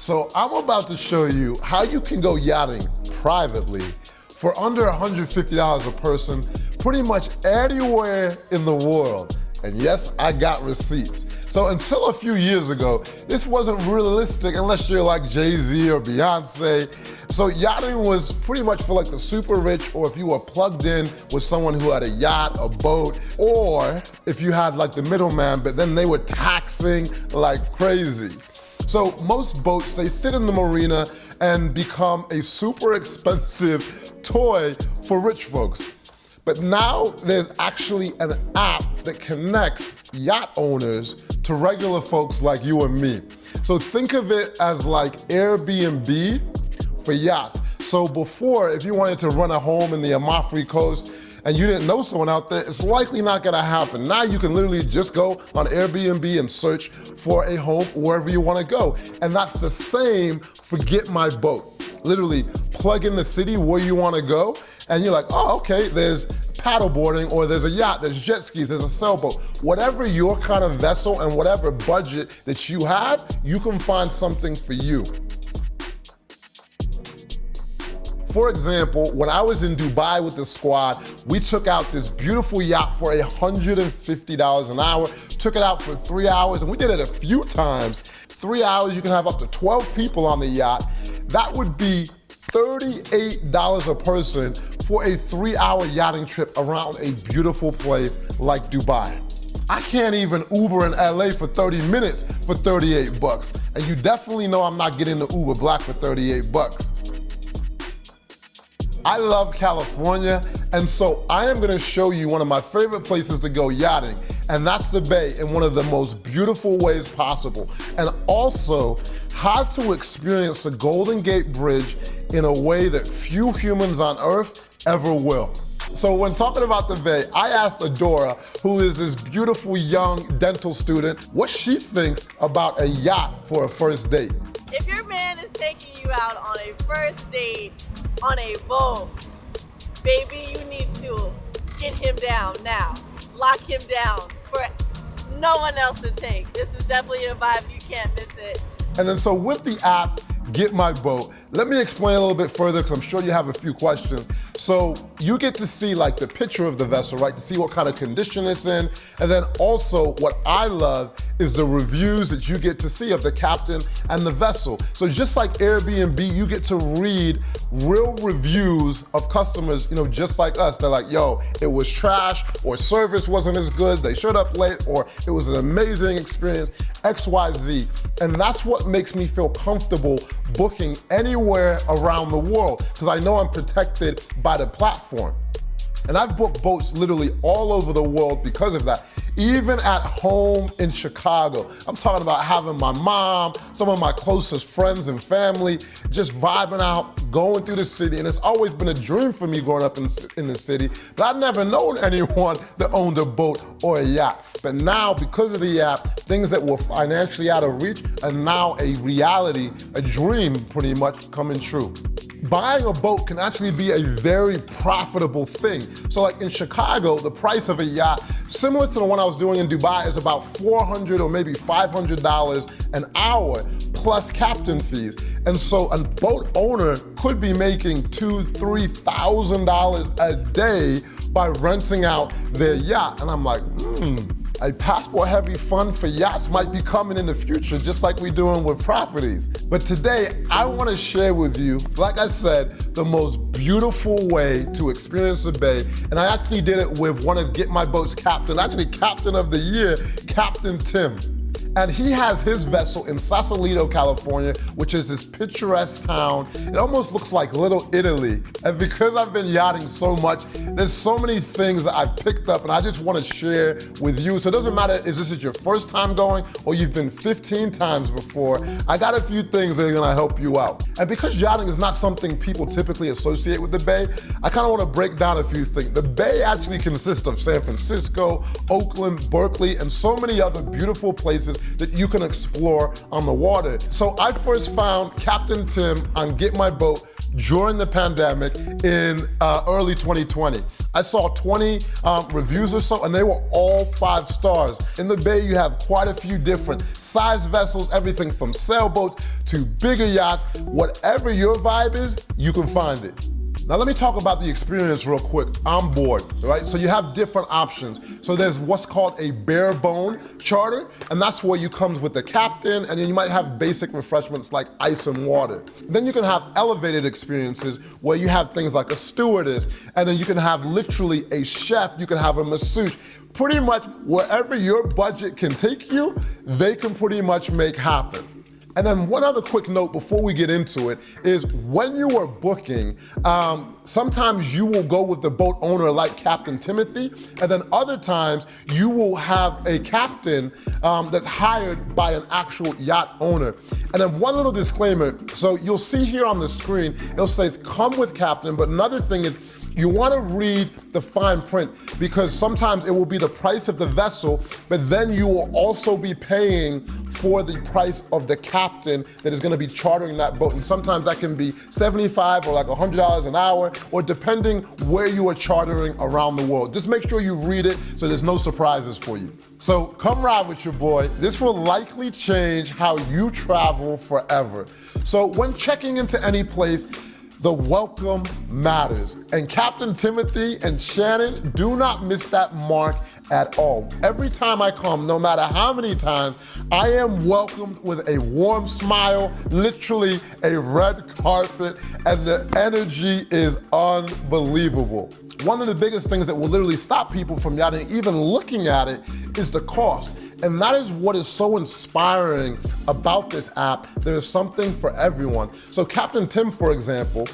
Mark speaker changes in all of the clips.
Speaker 1: So I'm about to show you how you can go yachting privately for under $150 a person, pretty much anywhere in the world. And yes, I got receipts. So until a few years ago, this wasn't realistic unless you're like Jay-Z or Beyonce. So yachting was pretty much for like the super rich, or if you were plugged in with someone who had a yacht, a boat, or if you had like the middleman, but then they were taxing like crazy. So most boats, they sit in the marina and become a super expensive toy for rich folks. But now there's actually an app that connects yacht owners to regular folks like you and me. So think of it as like Airbnb for yachts. So before, if you wanted to run a home in the Amalfi Coast and you didn't know someone out there, it's likely not gonna happen. Now you can literally just go on Airbnb and search for a home wherever you wanna go. And that's the same for Get My Boat. Literally plug in the city where you wanna go, and you're like, oh, okay, there's paddleboarding, or there's a yacht, there's jet skis, there's a sailboat. Whatever your kind of vessel and whatever budget that you have, you can find something for you. For example, when I was in Dubai with the squad, we took out this beautiful yacht for $150 an hour, took it out for 3 hours, and we did it a few times. 3 hours, you can have up to 12 people on the yacht. That would be $38 a person for a 3-hour yachting trip around a beautiful place like Dubai. I can't even Uber in LA for 30 minutes for 38 bucks. And you definitely know I'm not getting the Uber Black for 38 bucks. I love California, and so I am gonna show you one of my favorite places to go yachting, and that's the Bay in one of the most beautiful ways possible. And also, how to experience the Golden Gate Bridge in a way that few humans on Earth ever will. So when talking about the Bay, I asked ADORA, who is this beautiful young dental student, what she thinks about a yacht for a first date.
Speaker 2: If your man is taking you out on a first date on a boat, baby, you need to get him down now. Lock him down for no one else to take. This is definitely a vibe, you can't miss it.
Speaker 1: And then so with the app, Get My Boat, let me explain a little bit further because I'm sure you have a few questions. So you get to see like the picture of the vessel, right? To see what kind of condition it's in. And then also what I love is the reviews that you get to see of the captain and the vessel. So just like Airbnb, you get to read real reviews of customers, you know, just like us. They're like, yo, it was trash, or service wasn't as good, they showed up late, or it was an amazing experience, XYZ. And that's what makes me feel comfortable booking anywhere around the world, because I know I'm protected by the platform. And I've booked boats literally all over the world because of that. Even at home in Chicago. I'm talking about having my mom, some of my closest friends and family, just vibing out, going through the city. And it's always been a dream for me growing up in the city, but I've never known anyone that owned a boat or a yacht. But now, because of the app, things that were financially out of reach are now a reality, a dream pretty much coming true. Buying a boat can actually be a very profitable thing. So like in Chicago, the price of a yacht, similar to the one I was doing in Dubai, is about $400 or maybe $500 an hour plus captain fees. And so a boat owner could be making $2,000, $3,000 a day by renting out their yacht. And I'm like, a passport-heavy fund for yachts might be coming in the future, just like we're doing with properties. But today, I want to share with you, like I said, the most beautiful way to experience the Bay. And I actually did it with one of Get My Boat's captain, actually Captain of the Year, Captain Tim. And he has his vessel in Sausalito, California, which is this picturesque town. It almost looks like Little Italy. And because I've been yachting so much, there's so many things that I've picked up and I just want to share with you. So it doesn't matter if this is your first time going or you've been 15 times before, I got a few things that are gonna help you out. And because yachting is not something people typically associate with the Bay, I kind of want to break down a few things. The Bay actually consists of San Francisco, Oakland, Berkeley, and so many other beautiful places that you can explore on the water. So I first found Captain Tim on Get My Boat during the pandemic in early 2020. I saw 20 reviews or so, and they were all 5 stars. In the Bay, you have quite a few different size vessels, everything from sailboats to bigger yachts. Whatever your vibe is, you can find it. Now let me talk about the experience real quick on board, right? So you have different options. So there's what's called a bare bone charter, and that's where you comes with the captain, and then you might have basic refreshments like ice and water. Then you can have elevated experiences where you have things like a stewardess, and then you can have literally a chef, you can have a masseuse. Pretty much wherever your budget can take you, they can pretty much make happen. And then one other quick note before we get into it is when you are booking, sometimes you will go with the boat owner like Captain Timothy, and then other times you will have a captain that's hired by an actual yacht owner. And then one little disclaimer, so you'll see here on the screen, it'll say come with captain, but another thing is you want to read the fine print because sometimes it will be the price of the vessel, but then you will also be paying for the price of the captain that is going to be chartering that boat. And sometimes that can be $75 or like $100 an hour, or depending where you are chartering around the world. Just make sure you read it so there's no surprises for you. So come ride with your boy. This will likely change how you travel forever. So when checking into any place, the welcome matters. And Captain Timothy and Shannon do not miss that mark at all. Every time I come, no matter how many times, I am welcomed with a warm smile, literally a red carpet, and the energy is unbelievable. One of the biggest things that will literally stop people from yachting, even looking at it, is the cost. And that is what is so inspiring about this app. There's something for everyone. So Captain Tim, for example,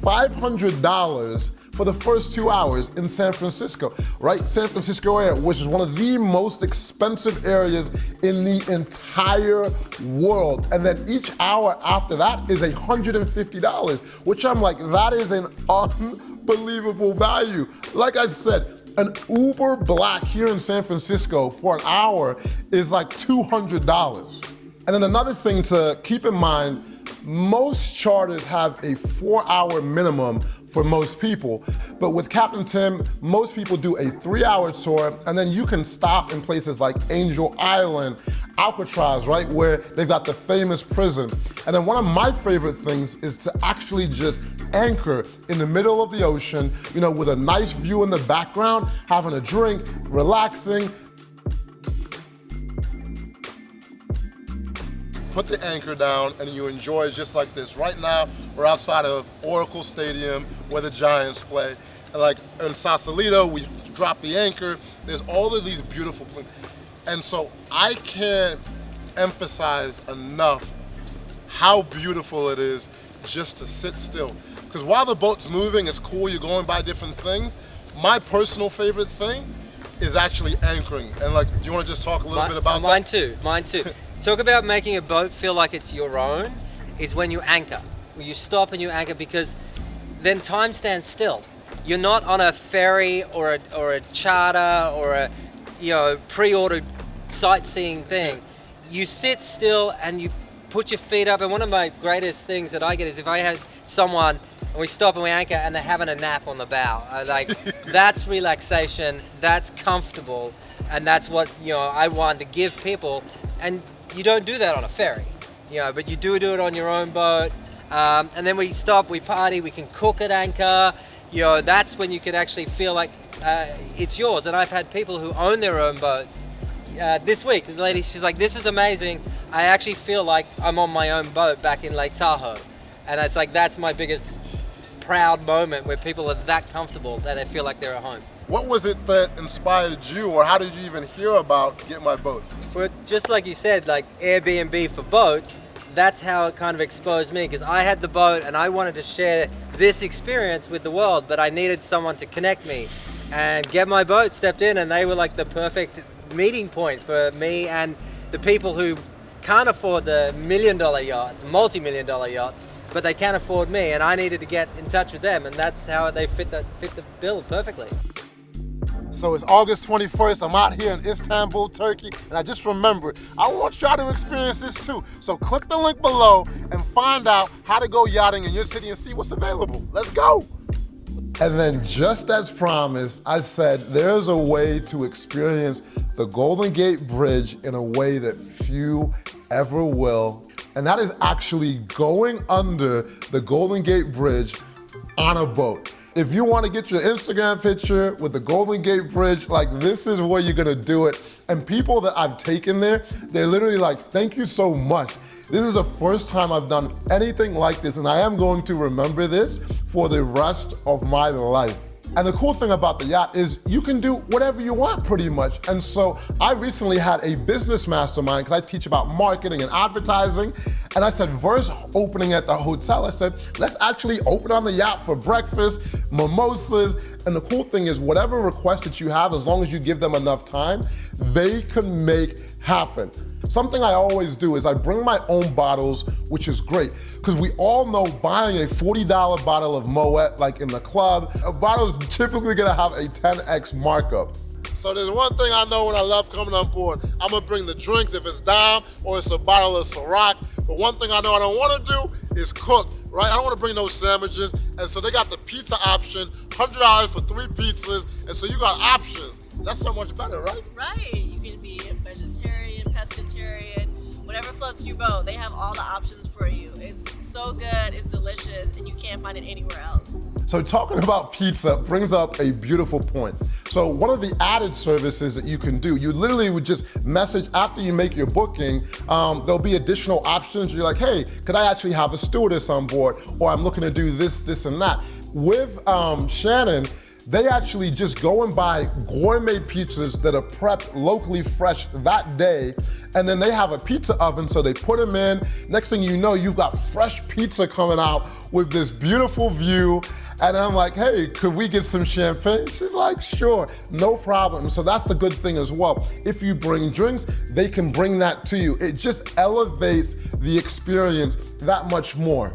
Speaker 1: $500 for the first 2 hours in San Francisco, right? San Francisco area, which is one of the most expensive areas in the entire world. And then each hour after that is $150, which I'm like, that is an unbelievable value. Like I said, an Uber Black here in San Francisco for an hour is like $200. And then another thing to keep in mind, most charters have a 4-hour minimum for most people. But with Captain Tim, most people do a 3-hour tour, and then you can stop in places like Angel Island, Alcatraz, right, where they've got the famous prison. And then one of my favorite things is to actually just anchor in the middle of the ocean, you know, with a nice view in the background, having a drink, relaxing. Put the anchor down and you enjoy just like this. Right now, we're outside of Oracle Stadium where the Giants play. And like in Sausalito, we drop the anchor. There's all of these beautiful places. And so I can't emphasize enough how beautiful it is just to sit still. Because while the boat's moving, it's cool, you're going by different things. My personal favorite thing is actually anchoring. And like, do you want to just talk a little bit about that?
Speaker 3: Mine too. Talk about making a boat feel like it's your own is when you anchor. When you stop and you anchor, because then time stands still. You're not on a ferry or a charter or a pre-ordered sightseeing thing. You sit still and you put your feet up. And one of my greatest things that I get is if I had someone and we stop and we anchor and they're having a nap on the bow. That's relaxation, that's comfortable, and that's what I want to give people. And you don't do that on a ferry, but you do it on your own boat. And then we stop, we party, we can cook at anchor. That's when you can actually feel like it's yours. And I've had people who own their own boats. This week, the lady, she's like, this is amazing. I actually feel like I'm on my own boat back in Lake Tahoe. And it's like, that's my biggest proud moment, where people are that comfortable that they feel like they're at home.
Speaker 1: What was it that inspired you, or how did you even hear about Get My Boat?
Speaker 3: Well, just like you said, like Airbnb for boats, that's how it kind of exposed me, because I had the boat and I wanted to share this experience with the world, but I needed someone to connect me. And Get My Boat stepped in, and they were like the perfect meeting point for me and the people who can't afford the $1 million yachts, multi-million-dollar yachts, but they can't afford me, and I needed to get in touch with them, and that's how they fit the bill perfectly.
Speaker 1: So it's August 21st, I'm out here in Istanbul, Turkey, and I just remembered, I want y'all to experience this too. So click the link below and find out how to go yachting in your city and see what's available. Let's go. And then just as promised, I said there's a way to experience the Golden Gate Bridge in a way that few ever will. And that is actually going under the Golden Gate Bridge on a boat. If you want to get your Instagram picture with the Golden Gate Bridge, like this is where you're gonna do it. And people that I've taken there, they're literally like, thank you so much. This is the first time I've done anything like this, and I am going to remember this for the rest of my life. And the cool thing about the yacht is you can do whatever you want pretty much. And so I recently had a business mastermind because I teach about marketing and advertising. And I said, versus opening at the hotel, I said, let's actually open on the yacht for breakfast, mimosas. And the cool thing is whatever request that you have, as long as you give them enough time, they can make happen. Something I always do is I bring my own bottles, which is great, because we all know buying a $40 bottle of Moet, like in the club, a bottle is typically gonna have a 10x markup. So there's one thing I know when I love coming on board, I'm gonna bring the drinks if it's Dom or it's a bottle of Ciroc, but one thing I know I don't wanna do is cook, right? I don't wanna bring no sandwiches, and so they got the pizza option, $100 for 3 pizzas, and so you got options. That's so much better, right?
Speaker 2: Right, you can be a vegetarian, pescatarian, whatever floats your boat. They have all the options for you. It's so good, it's delicious, and you can't find it anywhere else.
Speaker 1: So talking about pizza brings up a beautiful point. So one of the added services that you can do, you literally would just message after you make your booking, there'll be additional options. You're like, hey, could I actually have a stewardess on board? Or I'm looking to do this, this, and that. With Shannon, they actually just go and buy gourmet pizzas that are prepped locally fresh that day, and then they have a pizza oven, so they put them in. Next thing you know, you've got fresh pizza coming out with this beautiful view, and I'm like, hey, could we get some champagne? She's like, sure, no problem. So that's the good thing as well. If you bring drinks, they can bring that to you. It just elevates the experience that much more.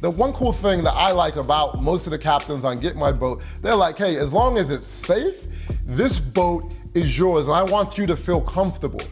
Speaker 1: The one cool thing that I like about most of the captains on Get My Boat, they're like, hey, as long as it's safe, this boat is yours and I want you to feel comfortable.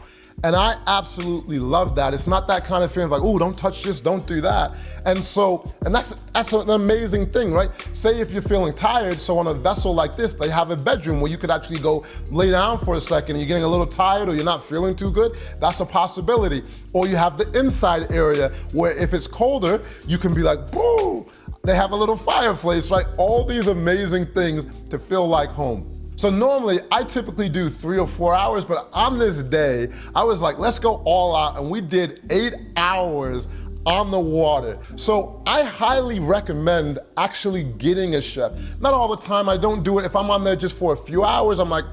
Speaker 1: And I absolutely love that. It's not that kind of feeling like, oh, don't touch this, don't do that. And that's an amazing thing, right? Say if you're feeling tired, so on a vessel like this, they have a bedroom where you could actually go lay down for a second, you're getting a little tired or you're not feeling too good, that's a possibility. Or you have the inside area where if it's colder, you can be like, boo, they have a little fireplace, right? All these amazing things to feel like home. So normally, I typically do 3 or 4 hours, but on this day, I was like, let's go all out, and we did 8 hours on the water. So I highly recommend actually getting a chef. Not all the time, I don't do it. If I'm on there just for a few hours, I'm like,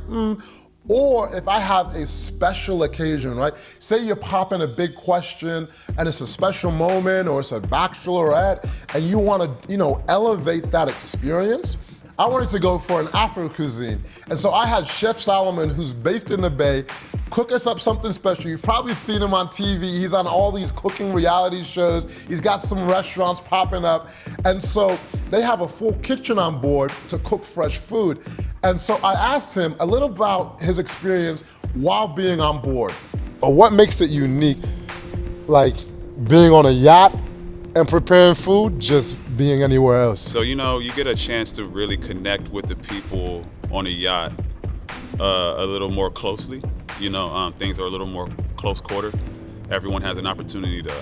Speaker 1: Or if I have a special occasion, right? Say you're popping a big question and it's a special moment or it's a bachelorette and you wanna, elevate that experience, I wanted to go for an Afro cuisine. And so I had Chef Solomon, who's based in the Bay, cook us up something special. You've probably seen him on TV. He's on all these cooking reality shows. He's got some restaurants popping up. And so they have a full kitchen on board to cook fresh food. And so I asked him a little about his experience while being on board. Or what makes it unique, like being on a yacht and preparing food, just being anywhere else.
Speaker 4: So, you get a chance to really connect with the people on a yacht a little more closely. Things are a little more close quarter. Everyone has an opportunity to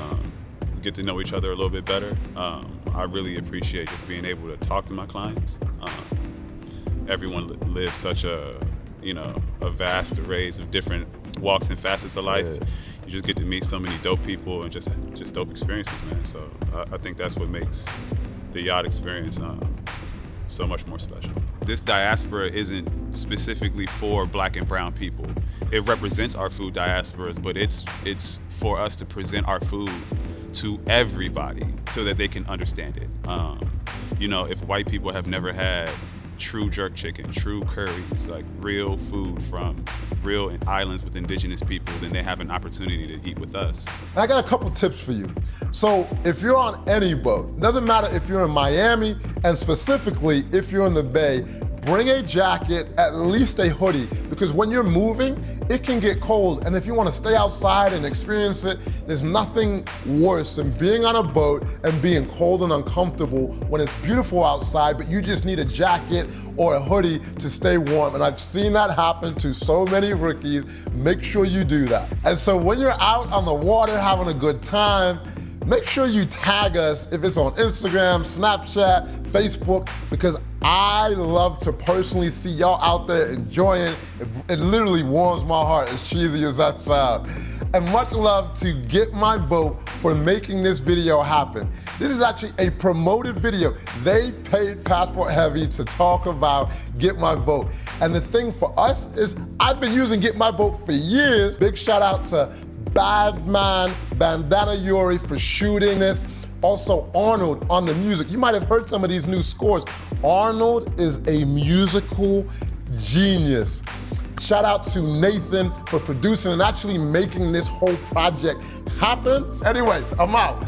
Speaker 4: get to know each other a little bit better. I really appreciate just being able to talk to my clients. Everyone lives such a vast array of different walks and facets of life. Yeah. You just get to meet so many dope people and just dope experiences, man. So I think that's what makes the yacht experience so much more special. This diaspora isn't specifically for Black and brown people. It represents our food diasporas, but it's for us to present our food to everybody so that they can understand it. If white people have never had true jerk chicken, true curries, like real food from real islands with indigenous people, then they have an opportunity to eat with us.
Speaker 1: I got a couple tips for you. So if you're on any boat, doesn't matter if you're in Miami, and specifically if you're in the Bay, bring a jacket, at least a hoodie, because when you're moving, it can get cold. And if you want to stay outside and experience it, there's nothing worse than being on a boat and being cold and uncomfortable when it's beautiful outside, but you just need a jacket or a hoodie to stay warm. And I've seen that happen to so many rookies. Make sure you do that. And so when you're out on the water having a good time, make sure you tag us if it's on Instagram, Snapchat, Facebook, because I love to personally see y'all out there enjoying. It literally warms my heart, as cheesy as that sounds. And much love to Get My Boat for making this video happen. This is actually a promoted video. They paid Passport Heavy to talk about Get My Boat. And the thing for us is I've been using Get My Boat for years. Big shout out to Badman Bandana Youri for shooting this. Also Arnold on the music. You might have heard some of these new scores. Arnold is a musical genius. Shout out to Nathan for producing and actually making this whole project happen. Anyway, I'm out.